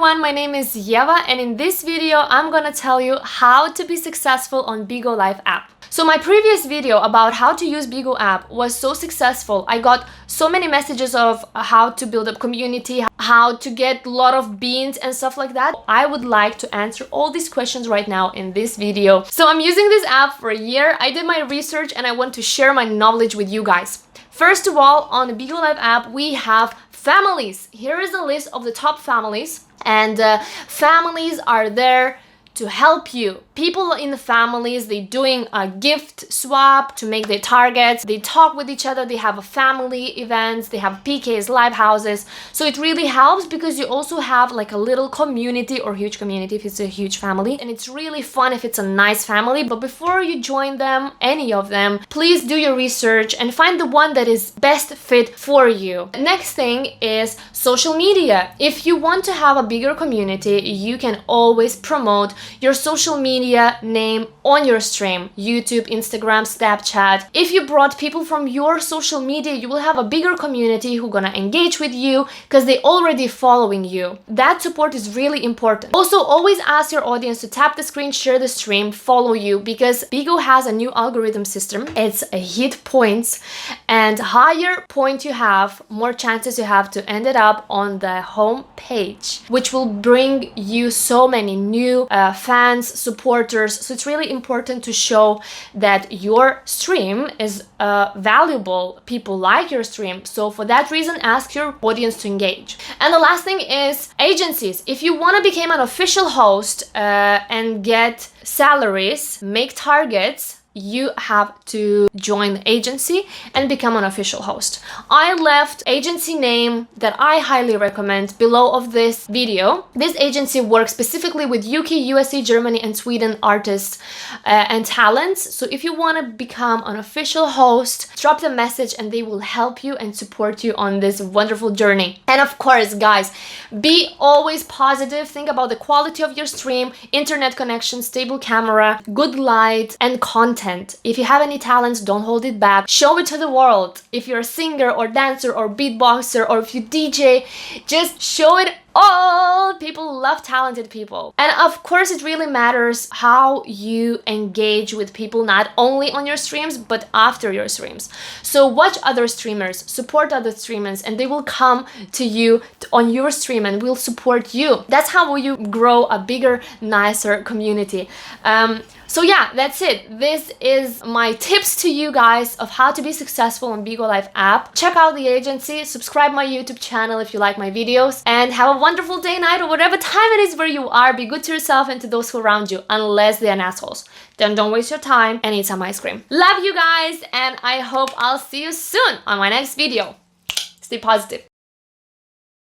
everyone, my name is Yeva, and in this video I'm gonna tell you how to be successful on Bigo Live app. So my previous video about how to use Bigo app was so successful. I got so many messages of how to build a community, how to get a lot of beans and stuff like that. I would like to answer all these questions right now in this video. So I'm using this app for a year. I did my research and I want to share my knowledge with you guys. First of all, on the Bigo Live app, we have families. Here is a list of the top families, and families are there to help you. People in the families, they're doing a gift swap to make their targets. They talk with each other. They have a family events. They have PKs, live houses. So it really helps because you also have like a little community or huge community if it's a huge family. And it's really fun if it's a nice family. But before you join them, any of them, please do your research and find the one that is best fit for you. Next thing is social media. If you want to have a bigger community, you can always promote your social media name on your stream. YouTube, Instagram, Snapchat. If you brought people from your social media, you will have a bigger community who gonna engage with you because they already following you. That support is really important. Also, always ask your audience to tap the screen, share the stream, follow you, because Bigo has a new algorithm system. It's a hit points, and higher point you have, more chances you have to end it up on the home page, which will bring you so many new fans, supporters. So it's really important to show that your stream is valuable. People like your stream. So for that reason, ask your audience to engage. And the last thing is agencies. If you want to become an official host and get salaries, make targets, you have to join the agency and become an official host. I left agency name that I highly recommend below of this video. This agency works specifically with UK, USA, Germany, and Sweden artists and talents. So if you want to become an official host, drop the message and they will help you and support you on this wonderful journey. And of course, guys, be always positive. Think about the quality of your stream, internet connection, stable camera, good light, and content. If you have any talents, don't hold it back. Show it to the world. If you're a singer or dancer or beatboxer, or if you DJ, just show it all. People love talented people. And of course, it really matters how you engage with people, not only on your streams, but after your streams. So watch other streamers, support other streamers, and they will come to you on your stream and will support you. That's how you grow a bigger, nicer community. So yeah, that's it. This is my tips to you guys of how to be successful on Bigo Live app. Check out the agency, subscribe my YouTube channel if you like my videos, and have a wonderful day, night, or whatever time it is where you are. Be good to yourself and to those who are around you, unless they're assholes. Then don't waste your time and eat some ice cream. Love you guys, and I hope I'll see you soon on my next video. Stay positive.